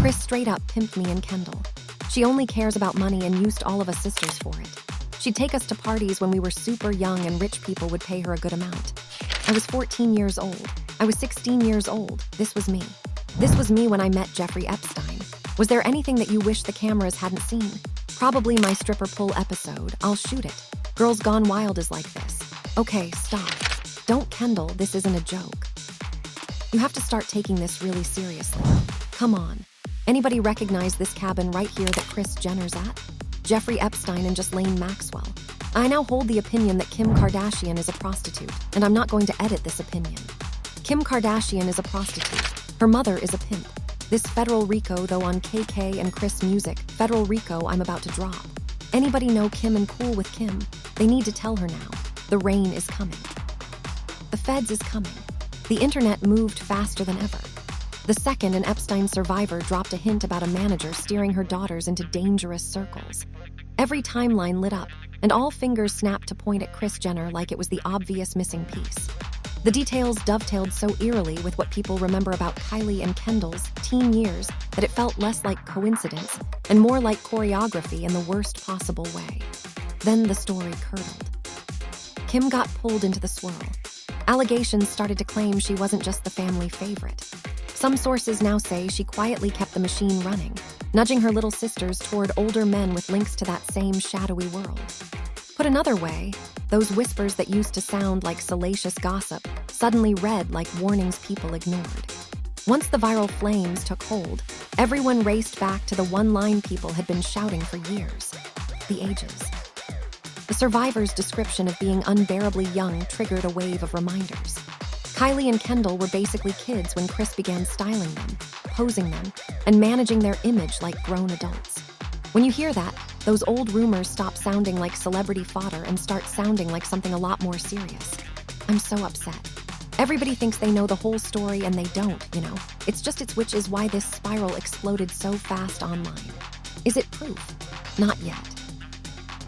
Kris straight up pimped me and Kendall. She only cares about money and used all of us sisters for it. She'd take us to parties when we were super young and rich people would pay her a good amount. I was 14 years old. I was 16 years old. This was me. This was me when I met Jeffrey Epstein. Was there anything that you wish the cameras hadn't seen? Probably my stripper pole episode. I'll shoot it. Girls Gone Wild is like this. Okay, stop. Don't, Kendall, this isn't a joke. You have to start taking this really seriously. Come on. Anybody recognize this cabin right here that Kris Jenner's at? Jeffrey Epstein and Ghislaine Maxwell. I now hold the opinion that Kim Kardashian is a prostitute, and I'm not going to edit this opinion. Kim Kardashian is a prostitute. Her mother is a pimp. This Federal Rico, though, on KK and Kris music, Federal Rico I'm about to drop. Anybody know Kim and cool with Kim? They need to tell her now. The rain is coming. The feds is coming. The internet moved faster than ever. The second an Epstein survivor dropped a hint about a manager steering her daughters into dangerous circles. Every timeline lit up, and all fingers snapped to point at Kris Jenner like it was the obvious missing piece. The details dovetailed so eerily with what people remember about Kylie and Kendall's teen years that it felt less like coincidence and more like choreography in the worst possible way. Then the story curdled. Kim got pulled into the swirl. Allegations started to claim she wasn't just the family favorite. Some sources now say she quietly kept the machine running, nudging her little sisters toward older men with links to that same shadowy world. Put another way, those whispers that used to sound like salacious gossip suddenly read like warnings people ignored. Once the viral flames took hold, everyone raced back to the one line people had been shouting for years: the ages. The survivor's description of being unbearably young triggered a wave of reminders. Kylie and Kendall were basically kids when Kris began styling them, posing them, and managing their image like grown adults. When you hear that, those old rumors stop sounding like celebrity fodder and start sounding like something a lot more serious. I'm so upset. Everybody thinks they know the whole story and they don't, you know. Which is why this spiral exploded so fast online. Is it proof? Not yet.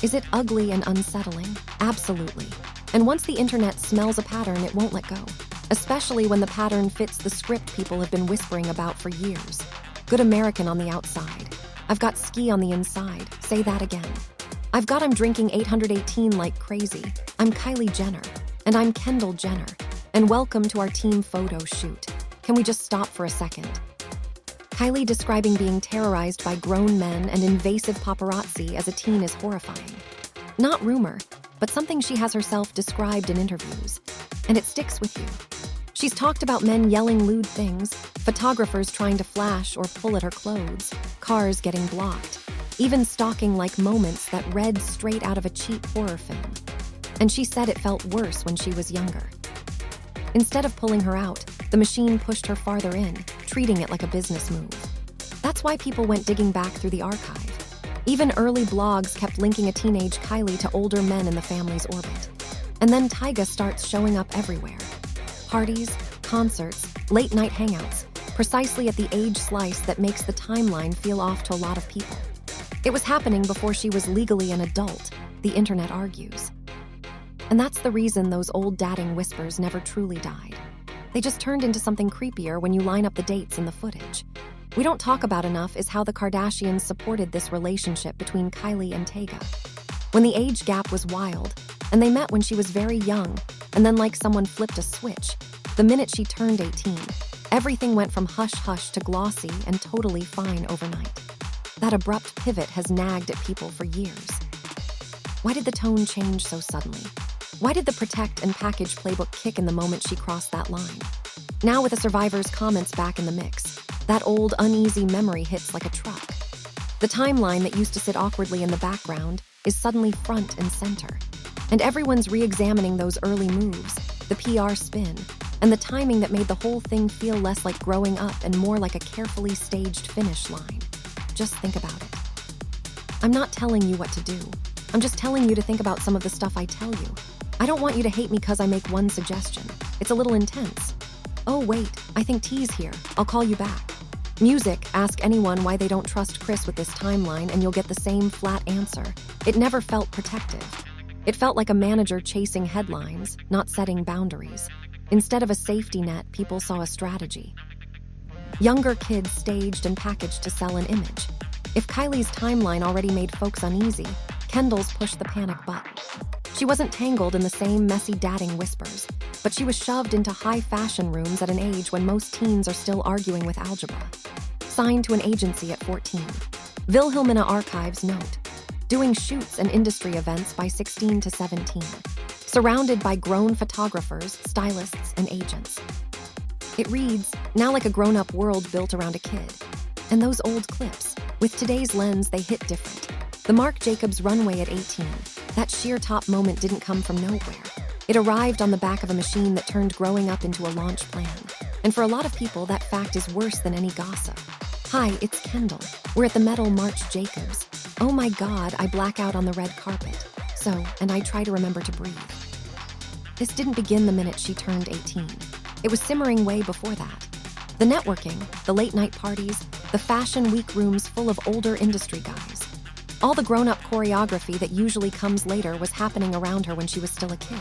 Is it ugly and unsettling? Absolutely. And once the internet smells a pattern, it won't let go. Especially when the pattern fits the script people have been whispering about for years. Good American on the outside. I've got ski on the inside. Say that again. I've got I'm drinking 818 like crazy. I'm Kylie Jenner. And I'm Kendall Jenner. And welcome to our team photo shoot. Can we just stop for a second? Kylie describing being terrorized by grown men and invasive paparazzi as a teen is horrifying. Not rumor, but something she has herself described in interviews. And it sticks with you. She's talked about men yelling lewd things, photographers trying to flash or pull at her clothes, cars getting blocked, even stalking-like moments that read straight out of a cheap horror film. And she said it felt worse when she was younger. Instead of pulling her out, the machine pushed her farther in, treating it like a business move. That's why people went digging back through the archive. Even early blogs kept linking a teenage Kylie to older men in the family's orbit. And then Tyga starts showing up everywhere. Parties, concerts, late-night hangouts, precisely at the age slice that makes the timeline feel off to a lot of people. It was happening before she was legally an adult, the internet argues. And that's the reason those old dating whispers never truly died. They just turned into something creepier when you line up the dates in the footage. We don't talk about enough is how the Kardashians supported this relationship between Kylie and Tyga. When the age gap was wild, and they met when she was very young, and then like someone flipped a switch, the minute she turned 18, everything went from hush-hush to glossy and totally fine overnight. That abrupt pivot has nagged at people for years. Why did the tone change so suddenly? Why did the protect and package playbook kick in the moment she crossed that line? Now with the survivor's comments back in the mix, that old uneasy memory hits like a truck. The timeline that used to sit awkwardly in the background is suddenly front and center. And everyone's re-examining those early moves, the PR spin, and the timing that made the whole thing feel less like growing up and more like a carefully staged finish line. Just think about it. I'm not telling you what to do. I'm just telling you to think about some of the stuff I tell you. I don't want you to hate me because I make one suggestion. It's a little intense. Oh wait, I think T's here. I'll call you back. Music, ask anyone why they don't trust Kris with this timeline and you'll get the same flat answer. It never felt protective. It felt like a manager chasing headlines, not setting boundaries. Instead of a safety net, people saw a strategy. Younger kids staged and packaged to sell an image. If Kylie's timeline already made folks uneasy, Kendall's pushed the panic button. She wasn't tangled in the same messy dating whispers, but she was shoved into high fashion rooms at an age when most teens are still arguing with algebra. Signed to an agency at 14. Wilhelmina Archives note, doing shoots and industry events by 16 to 17. Surrounded by grown photographers, stylists, and agents. It reads, now like a grown-up world built around a kid. And those old clips, with today's lens, they hit different. The Marc Jacobs runway at 18, that sheer top moment didn't come from nowhere. It arrived on the back of a machine that turned growing up into a launch plan. And for a lot of people, that fact is worse than any gossip. Hi, it's Kendall. We're at the Metal Marc Jacobs. Oh my God, I black out on the red carpet. And I try to remember to breathe. This didn't begin the minute she turned 18. It was simmering way before that. The networking, the late-night parties, the fashion week rooms full of older industry guys. All the grown-up choreography that usually comes later was happening around her when she was still a kid.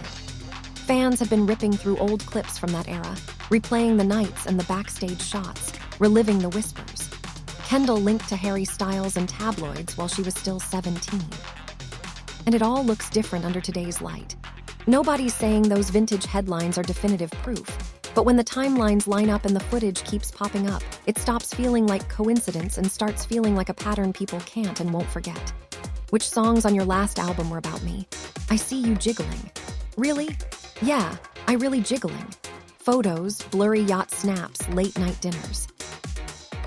Fans had been ripping through old clips from that era, replaying the nights and the backstage shots, reliving the whispers. Kendall linked to Harry Styles and tabloids while she was still 17. And it all looks different under today's light. Nobody's saying those vintage headlines are definitive proof, but when the timelines line up and the footage keeps popping up, it stops feeling like coincidence and starts feeling like a pattern people can't and won't forget. Which songs on your last album were about me? I see you jiggling. Really? Yeah, I really jiggling. Photos, blurry yacht snaps, late night dinners.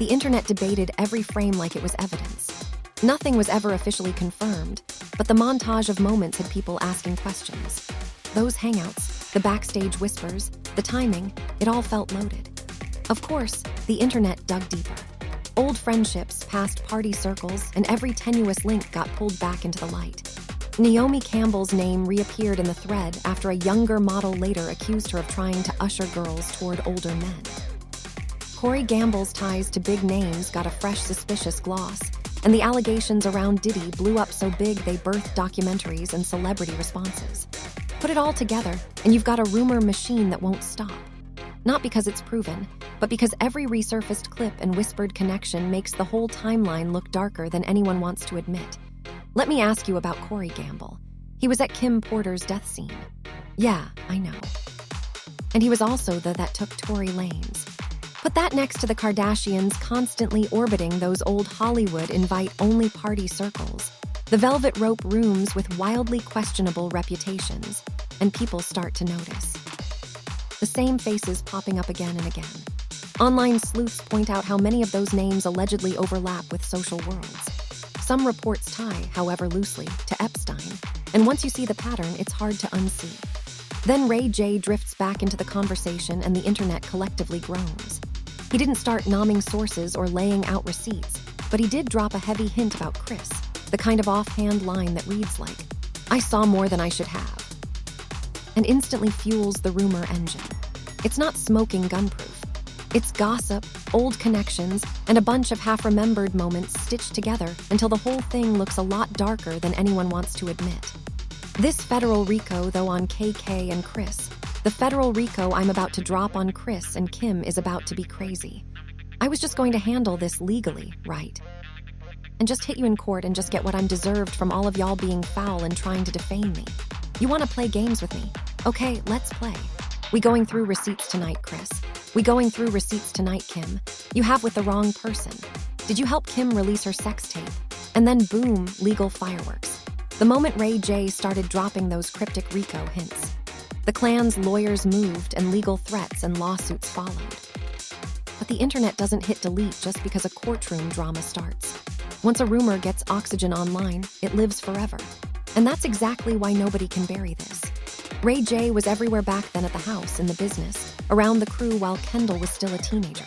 The internet debated every frame like it was evidence. Nothing was ever officially confirmed, but the montage of moments had people asking questions. Those hangouts, the backstage whispers, the timing, it all felt loaded. Of course, the internet dug deeper. Old friendships, past party circles, and every tenuous link got pulled back into the light. Naomi Campbell's name reappeared in the thread after a younger model later accused her of trying to usher girls toward older men. Corey Gamble's ties to big names got a fresh suspicious gloss, and the allegations around Diddy blew up so big they birthed documentaries and celebrity responses. Put it all together, and you've got a rumor machine that won't stop. Not because it's proven, but because every resurfaced clip and whispered connection makes the whole timeline look darker than anyone wants to admit. Let me ask you about Corey Gamble. He was at Kim Porter's death scene. Yeah, I know. And he was also the that took Tory Lanez. Put that next to the Kardashians constantly orbiting those old Hollywood invite-only party circles, the velvet rope rooms with wildly questionable reputations, and people start to notice. The same faces popping up again and again. Online sleuths point out how many of those names allegedly overlap with social worlds. Some reports tie, however loosely, to Epstein, and once you see the pattern, it's hard to unsee. Then Ray J drifts back into the conversation and the internet collectively groans. He didn't start nomming sources or laying out receipts, but he did drop a heavy hint about Kris, the kind of offhand line that reads like, I saw more than I should have, and instantly fuels the rumor engine. It's not smoking gunproof. It's gossip, old connections, and a bunch of half-remembered moments stitched together until the whole thing looks a lot darker than anyone wants to admit. This federal RICO, though, on KK and Kris, the federal RICO I'm about to drop on Kris and Kim is about to be crazy. I was just going to handle this legally, right? And just hit you in court and just get what I'm deserved from all of y'all being foul and trying to defame me. You want to play games with me? Okay, let's play. We going through receipts tonight, Kris. We going through receipts tonight, Kim. You have with the wrong person. Did you help Kim release her sex tape? And then boom, legal fireworks. The moment Ray J started dropping those cryptic RICO hints. The clan's lawyers moved and legal threats and lawsuits followed. But the internet doesn't hit delete just because a courtroom drama starts. Once a rumor gets oxygen online, it lives forever. And that's exactly why nobody can bury this. Ray J was everywhere back then at the house, in the business, around the crew while Kendall was still a teenager.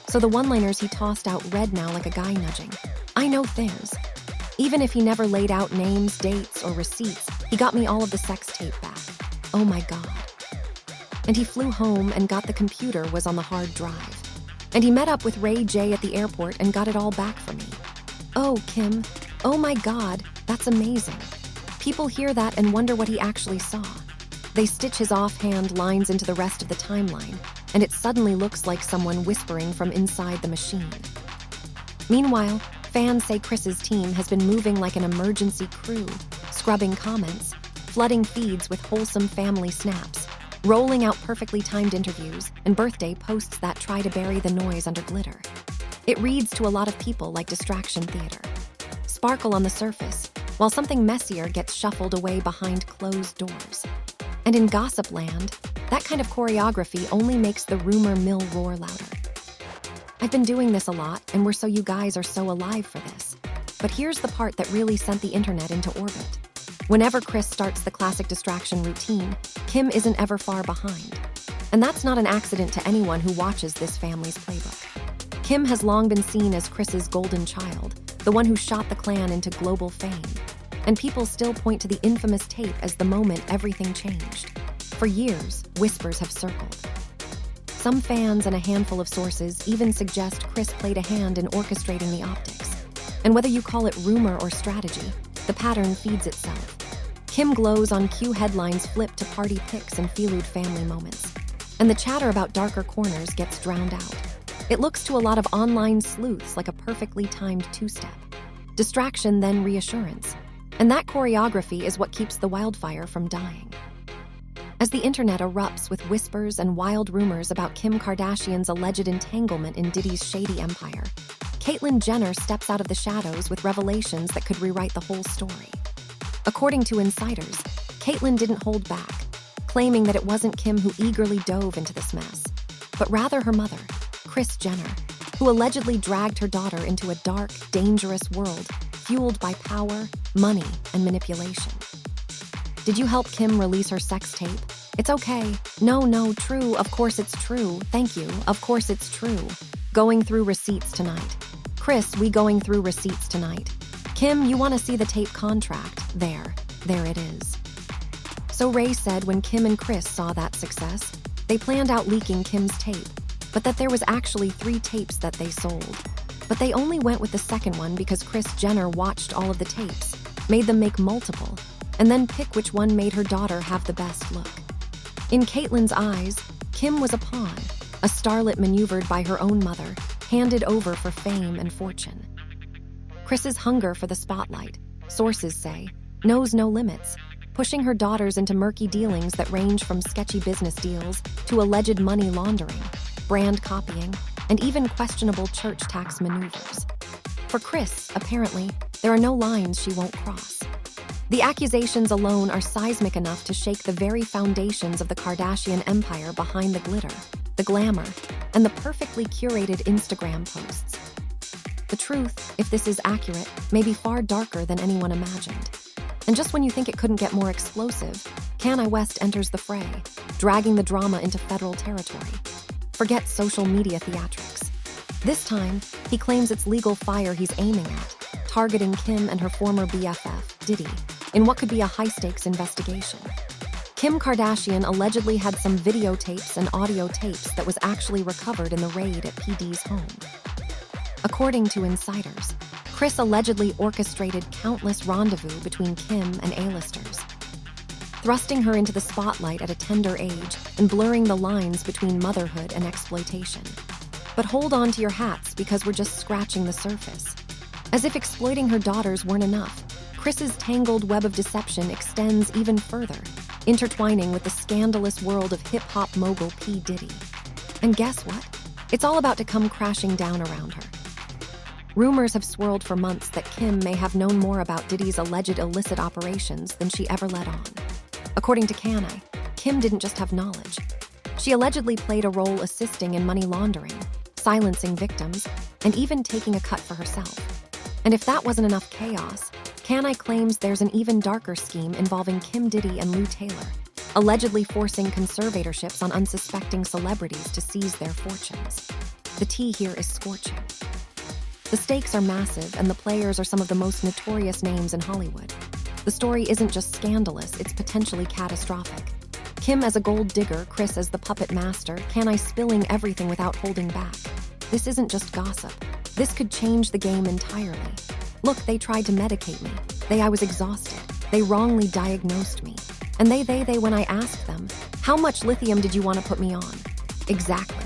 So the one-liners he tossed out read now like a guy nudging. I know things. Even if he never laid out names, dates, or receipts, he got me all of the sex tape back. Oh my God. And he flew home and got the computer was on the hard drive. And he met up with Ray J at the airport and got it all back for me. Oh, Kim. Oh my God, that's amazing. People hear that and wonder what he actually saw. They stitch his offhand lines into the rest of the timeline, and it suddenly looks like someone whispering from inside the machine. Meanwhile, fans say Kris's team has been moving like an emergency crew, scrubbing comments, flooding feeds with wholesome family snaps, rolling out perfectly timed interviews and birthday posts that try to bury the noise under glitter. It reads to a lot of people like distraction theater. Sparkle on the surface, while something messier gets shuffled away behind closed doors. And in gossip land, that kind of choreography only makes the rumor mill roar louder. I've been doing this a lot, and we're so you guys are so alive for this. But here's the part that really sent the internet into orbit. Whenever Kris starts the classic distraction routine, Kim isn't ever far behind. And that's not an accident to anyone who watches this family's playbook. Kim has long been seen as Kris's golden child, the one who shot the clan into global fame. And people still point to the infamous tape as the moment everything changed. For years, whispers have circled. Some fans and a handful of sources even suggest Kris played a hand in orchestrating the optics. And whether you call it rumor or strategy, the pattern feeds itself. Kim glows on cue headlines flip to party pics and felude family moments. And the chatter about darker corners gets drowned out. It looks to a lot of online sleuths like a perfectly timed two-step. Distraction, then reassurance. And that choreography is what keeps the wildfire from dying. As the internet erupts with whispers and wild rumors about Kim Kardashian's alleged entanglement in Diddy's shady empire, Caitlyn Jenner steps out of the shadows with revelations that could rewrite the whole story. According to insiders, Caitlyn didn't hold back, claiming that it wasn't Kim who eagerly dove into this mess, but rather her mother, Kris Jenner, who allegedly dragged her daughter into a dark, dangerous world fueled by power, money, and manipulation. Did you help Kim release her sex tape? It's okay. No, true. Of course it's true. Thank you. Of course it's true. Going through receipts tonight. Kris, we going through receipts tonight. Kim, you want to see the tape contract? There it is. So Ray said when Kim and Kris saw that success, they planned out leaking Kim's tape, but that there was actually 3 tapes that they sold. But they only went with the second one because Kris Jenner watched all of the tapes, made them make multiple, and then pick which one made her daughter have the best look. In Caitlyn's eyes, Kim was a pawn, a starlet maneuvered by her own mother, handed over for fame and fortune. Kris's hunger for the spotlight, sources say, knows no limits, pushing her daughters into murky dealings that range from sketchy business deals to alleged money laundering, brand copying, and even questionable church tax maneuvers. For Kris, apparently, there are no lines she won't cross. The accusations alone are seismic enough to shake the very foundations of the Kardashian empire behind the glitter, the glamour, and the perfectly curated Instagram posts. The truth, if this is accurate, may be far darker than anyone imagined. And just when you think it couldn't get more explosive, Kanye West enters the fray, dragging the drama into federal territory. Forget social media theatrics. This time, he claims it's legal fire he's aiming at, targeting Kim and her former BFF, Diddy, in what could be a high-stakes investigation. Kim Kardashian allegedly had some videotapes and audio tapes that was actually recovered in the raid at PD's home. According to insiders, Kris allegedly orchestrated countless rendezvous between Kim and A-listers, thrusting her into the spotlight at a tender age and blurring the lines between motherhood and exploitation. But hold on to your hats because we're just scratching the surface. As if exploiting her daughters weren't enough, Kris's tangled web of deception extends even further, intertwining with the scandalous world of hip-hop mogul P. Diddy. And guess what? It's all about to come crashing down around her. Rumors have swirled for months that Kim may have known more about Diddy's alleged illicit operations than she ever let on. According to Kanye, Kim didn't just have knowledge. She allegedly played a role assisting in money laundering, silencing victims, and even taking a cut for herself. And if that wasn't enough chaos, Kanye claims there's an even darker scheme involving Kim Diddy and Lou Taylor, allegedly forcing conservatorships on unsuspecting celebrities to seize their fortunes. The tea here is scorching. The stakes are massive, and the players are some of the most notorious names in Hollywood. The story isn't just scandalous, it's potentially catastrophic. Kim as a gold digger, Kris as the puppet master, Kanye spilling everything without holding back. This isn't just gossip. This could change the game entirely. Look, they tried to medicate me. I was exhausted. They wrongly diagnosed me. And they when I asked them, how much lithium did you want to put me on? Exactly.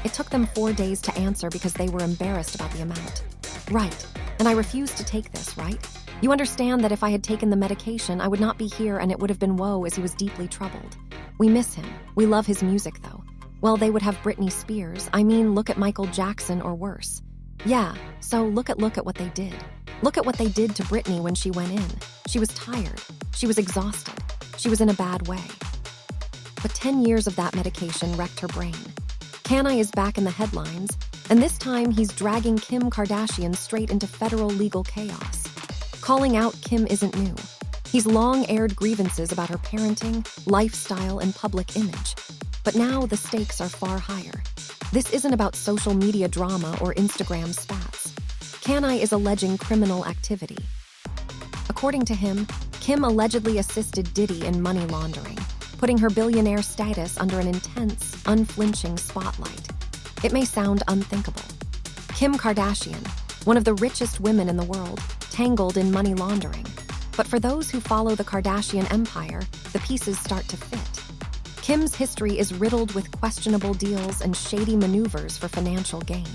It took them 4 days to answer because they were embarrassed about the amount. Right. And I refused to take this, right? You understand that if I had taken the medication, I would not be here and it would have been woe as he was deeply troubled. We miss him. We love his music, though. Well, they would have Britney Spears. I mean, look at Michael Jackson or worse. Yeah, so look at what they did. Look at what they did to Britney when she went in. She was tired. She was exhausted. She was in a bad way. But 10 years of that medication wrecked her brain. Kylie is back in the headlines, and this time he's dragging Kim Kardashian straight into federal legal chaos. Calling out Kim isn't new. He's long aired grievances about her parenting, lifestyle, and public image. But now the stakes are far higher. This isn't about social media drama or Instagram spats. Kylie is alleging criminal activity. According to him, Kim allegedly assisted Diddy in money laundering, putting her billionaire status under an intense, unflinching spotlight. It may sound unthinkable. Kim Kardashian, one of the richest women in the world, tangled in money laundering. But for those who follow the Kardashian empire, the pieces start to fit. Kim's history is riddled with questionable deals and shady maneuvers for financial gain.